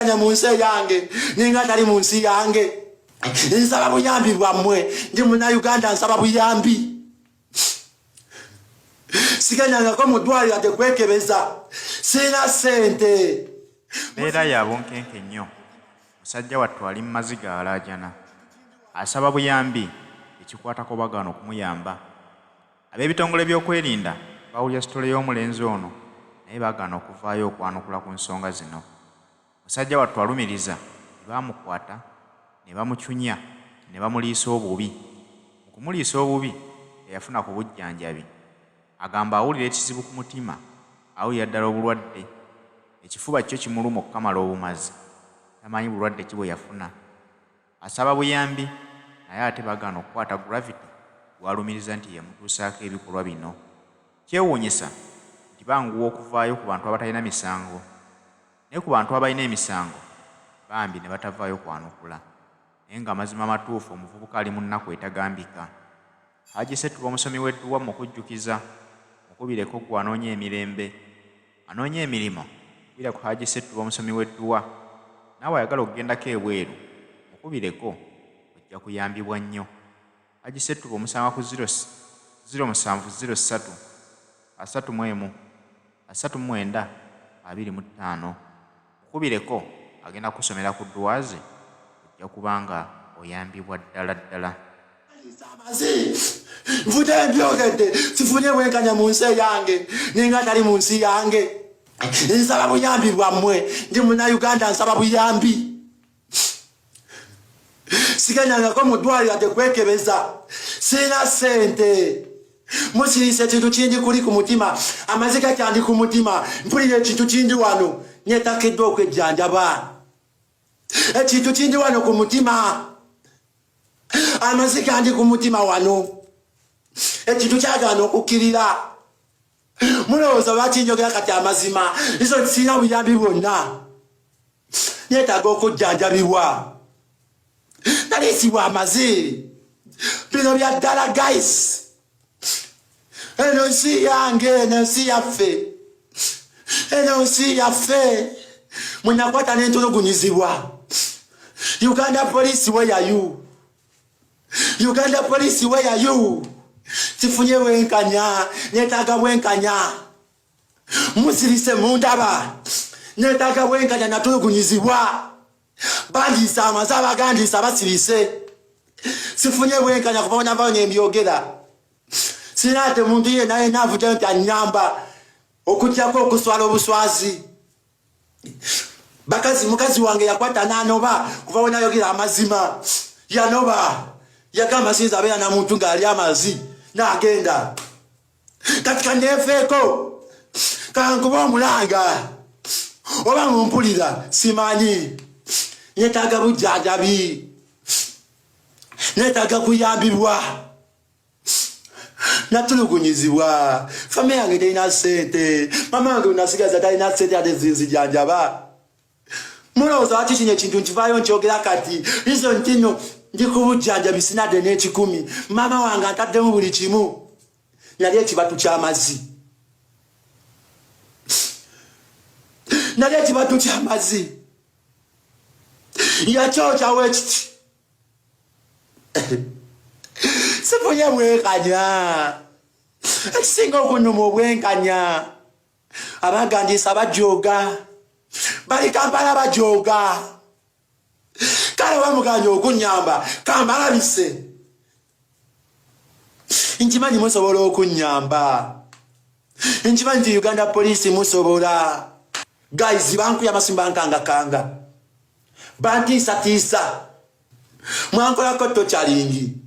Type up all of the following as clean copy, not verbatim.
Munsi yange ninga tali munsi yange nsaba buyambi bwammwe ndi muna Uganda nsaba buyambi siganya ko mudwali ate kwekebeza sina sente beera yabonkenke nnyo musajja wattu ali mumaziga alaajana asaba buyambi ekikwatako bagano okumuyamba ab'ebitongole by'okwerinda bawulya sitole y'omulenzi ono naye bagana okuvaayo okwanukula ku nsonga zino. Musajja wattu alumiriza ne bamukwata ne bamucunya ne bamuliisa obubi. Mu kumuliisa obubi eyafuna ku bujjanjabi agamba awulira ekizibu ku mutima awulira ddala obulwadde ekifuba kyo kimuluma okukamala obumazi tamanyi bulwadde ki bwe yafuna. Asaba buyambi naye ate bagana okukwata gravity gwalumiriza nti yamutuusaako ebikolwa bino. Kyewuunyisa nti banguwa okuvaayo ku bantu abatalina misango naye ku bantu abalina emisango bambi ne batavaayo kwanukula. Naye nga amazima matuufu omuvubuka ali mu nnaku etagambika. Haji Ssettuba omusomi w'edduwa mu kujjukiza mukubireko gwe anoonya emirembe anoonya emirimu kubira ku Haji Ssettuba omusomi w'edduwa naawe ayagala okugendako ebweru mukubireko ojja kuyambibwa nnyo. Haji Ssettuba omusanga ku 0703 31 39 25 mukubireko agenda kusomera ku ddwaze ojja kubanga oyambibwa ddala ddala. Mvute mbyogedde sifunye bwenkanya munsi yange ninga tali munsi yange nsaba buyambi bwammwe ndi muna Uganda nsaba buyambi siganya ko mudwali ate kwekebeza sina sente musirise ekintu kindi kuli ku mutima amaziga kyandi ku mutima mpulira ekintu kindi wano nyetakiddwa okwejjanjaba ekintu kindi wano ku mutima amaziga andi ku mutima wano ekintu kyagaana okukkirira mulowooza bakinjogera kati amazima iso sina buyambi bwonna nyetaaga okujjanjabibwa naliisibwa amaziiri bino bya ddala guys. Eno nsi yange eno nsi yaffe eno nsi yaffe mwenakwata n'entulugunyizibwa. Uganda police where are you? Uganda police where are you? Sifunye bwenkanya netaaga bwenkanya musirise mundaba netaaga bwenkanya natulugunyizibwa bandiisa amaze abagandiisa basirise sifunye bwenkanya kubona baonye mbyogera sina ate muntu yenna yenna avuga nti anyamba okutyako okuswala obuswazi. Mukazi wange yakwata n'anoba kuva we nayogera amazima yanoba yagamba sinza abeera na muntu ng'ali amazi n'agenda kati kanneefeeko kankuba omulanga oba mumpulira simanyi netaaga bujjanjabi netaaga kuyambibwa natulugunyizibwa. Fami yange talina ssente mama wange unasigaza talina ssente ate zinzijanjaba. Mulowooza lwaki kino ekintu nkivaayo nkyogera kati izo ntino ndi ku bujjanjabi sinadde n'ekikumi mama wange antaddemu buli kimu nali ekibatu ky'amazzi nali ekibatu ky'amazzi yakyokyawo ekiti sifunye bwenkanya ekisinga okunnuma obwenkanya abagandiisa bajooga bali Kampala bajooga kale bamuganya okunyamba kambalabise nkimanyi musobola okunyamba nkimanyi nti Uganda police musobola guys bankuya masimba nkangakanga bantiisatiisa mwankolako tochalingi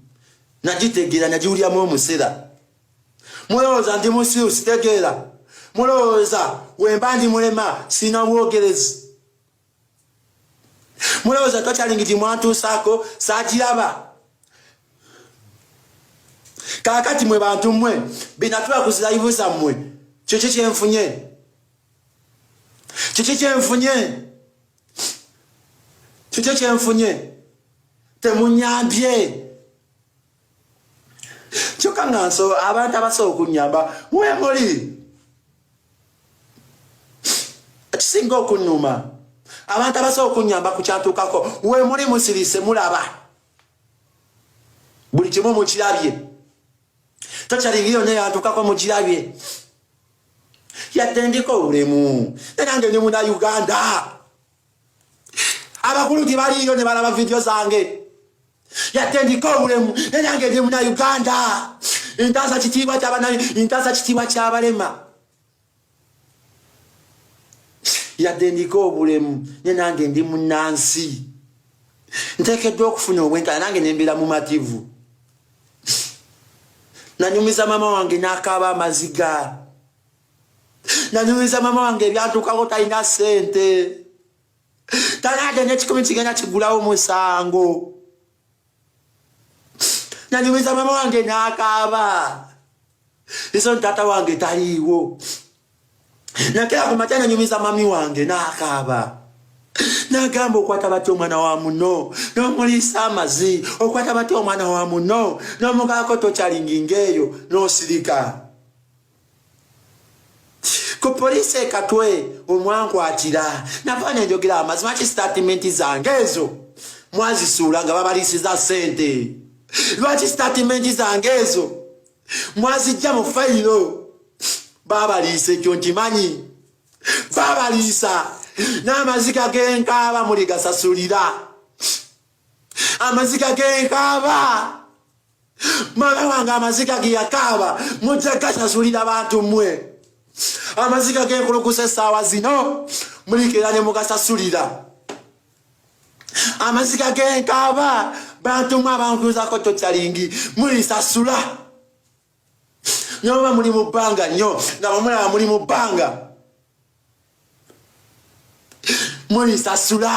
nagitegeera nagiwulyamu omusera mulowooza ndi musiru sitegeera mulowooza wemba ndi mulema sina mwogerezi mulowooza tochalingi ti mwantuusaako saagiraba kaakati mwe bantu mmwe binatula kuzirayivu zammwe kiki kyenfunye kiki kyenfunye kiki kyenfunye temunyambye kyokka nga abantu abasobola okunyamba mwemuli ekisinga okunnuma abantu abasobola okunyamba ku kyantukako we muli musirise mulaba buli kimu mukirabye tokyalingiyo ne yantukako mukirabye yadde ndiko obulemu nange ndi muna Uganda abakulu tibaliyo ne balaba video zange yadde ndiko obulemu nange ndi muna Uganda intaza kitiibwa ky'abalema yadde ndiko obulemu nange ndi munansi nteekeddwa okufuna obwenkanya nange nembera mu mativu nanyumiza mama wange n'akaaba amaziga nanyumiza mama wange ebyantukako talina ssente tanadde n'ekikumi kigenda kigulawo musango nanyumiza mama wange n'akaaba iso tata wange taliiwo nakera ku makya nanyumiza mami wange n'akaaba nagamba okwata batya omwana wa muno n'omuliisa amazi okwata batya omwana wa muno n'omugaako tokyalingingeeyo n'osirika ku poliisi ekatwe omwankwatira nava nenjogera amazima ki sitatimenti zange ezo mwazisuula nga babaliisiza ssente lwaki sitatimenti zange ezo mwazijja mu fayiro babaliisa ekyo nkimanyi babaliisa n'amaziga g'enkaaba muli gasasulira amaziga g'enkaaba mama wange amaziga ge yakaaba mujja gasasulira abantu mmwe amaziga g'enkulukusa essaawa zino mulikira ne mugasasulira amaziga g'enkaaba bantu mmwe abankuuzako tokyalingi mulisasula nyoba muli mu bbanga nnyo nga bamulaba muli mu bbanga mulisasula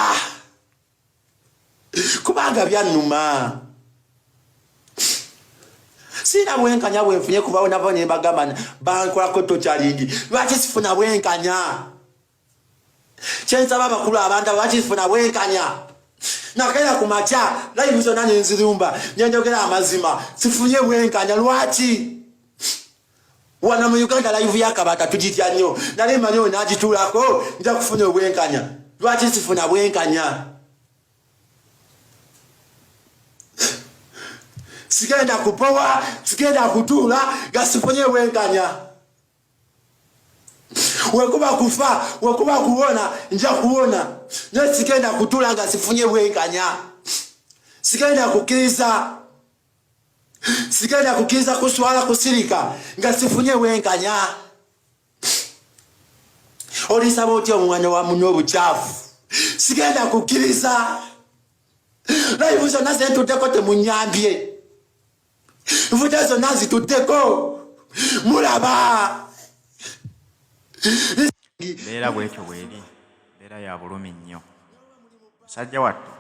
kubanga byannuma sina bwenkanya bwenfunye kubawo navo ne bagamba bankolako tokyalingi lwaki sifuna bwenkanya kyensaba abakulu abantu lwaki sifuna bwenkanya nakera ku makya live zonna nenzirumba nyenjogera amazima sifunye bwenkanya lwaki wana mu Uganda live yakabata tugitya nnyo nale manyo nagituulako nja kufuna obwenkanya lwaki sifuna bwenkanya sigenda kupowa sigenda kutuula gasifunye bwenkanya wekuba kufa wekuba kuwona nja kuwona naye sigenda kutuula nga sifunye bwenkanya sigenda kukkiriza kuswala kusirika nga sifunye bwenkanya olisaba otya omwana wa muno obukyafu sigenda kukkiriza live zonna zentuddeko temunyambye nvute zonna zituddeko mulaba mbeera bwekyo bweri mbeera ya bulumi nnyo musajja wattu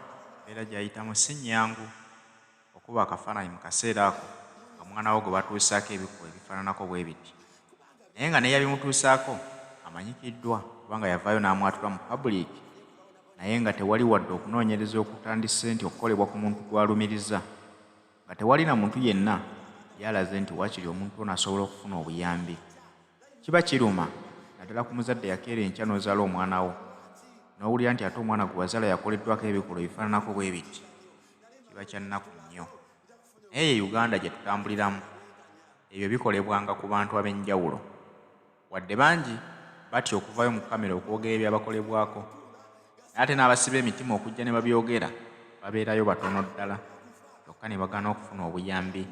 mbeera gyayitamu si nnyangu okuba akafaananyi mu kaseera ako nga mwana wo gwe batuusaako ebikuba ebifaananako bwe biti naye nga neyabimutuusaako amanyikiddwa kubanga yavaayo n'amwatula mu public naye nga tewali wadde okunoonyereza okutandise nti okukolebwa ku muntu gw'alumiriza nga tewali na muntu yenna yalaze nti waakiri omuntu ono asobola okufuna obuyambi kiba kiruma naddala ku muzadde yakeera enkya n'ozaala omwana wo n'owulira nti ate omwana gwe wazaala yakoleddwako ebikolo ebifaananako bwe biti kiba kya nnaku nnyo naye ye Uganda gye tutambuliramu ebyo bikolebwanga ku bantu ab'enjawulo wadde bangi batya okuvaayo mu kamera okwogera ebyabakolebwako ate n'abasiba emitima okujja ne babyogera babeerayo batono ddala kyokka ne bagaana okufuna obuyambi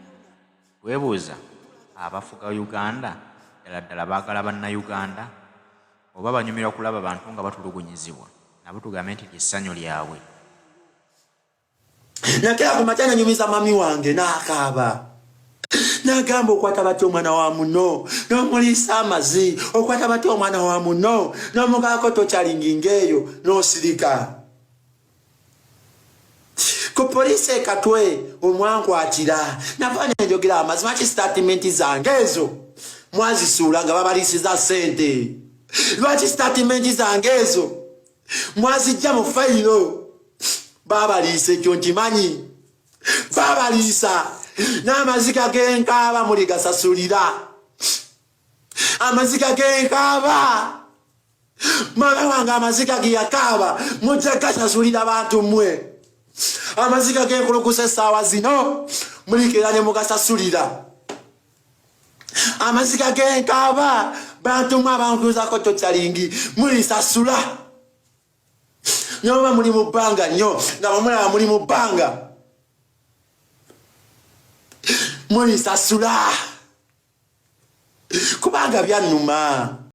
weebuuza abafuga Uganda ddala baagala bannayuganda oba banyumirwa kulaba bantu nga batulugunyizibwa nabo tugambe nti lyessanyu lyabwe nakera ku makya nanyumiza mami wange n'akaaba nagamba okwata batya omwana wa muno n'omuliisa amazi okwata batya omwana wa muno n'omugaako tokyalingingeeyo n'osirika ku poliisi ekatwe omwankwatira nava nenjogera amazima ki sitatimenti zange ezo mwazisuula nga babaliisiza ssente lwaki sitatimenti zange ezo mwazijja mu fayiro babaliisa ekyo nkimanyi babaliisa n'amaziga g'enkaaba muli gasasulira amaziga g'enkaaba Mwana wange amaziga ge yakaba mujja gasasulira abantu mmwe. Amaziga ge kulukusa essaawa zino mulikira ne mugasasulira. Amaziga ge nkaba bantu mmwe abankuuzako totalingi mulisasula. Nyoba muli mu bbanga nnyo nga bamulaba muli mu bbanga mulisasula kubanga byannuma.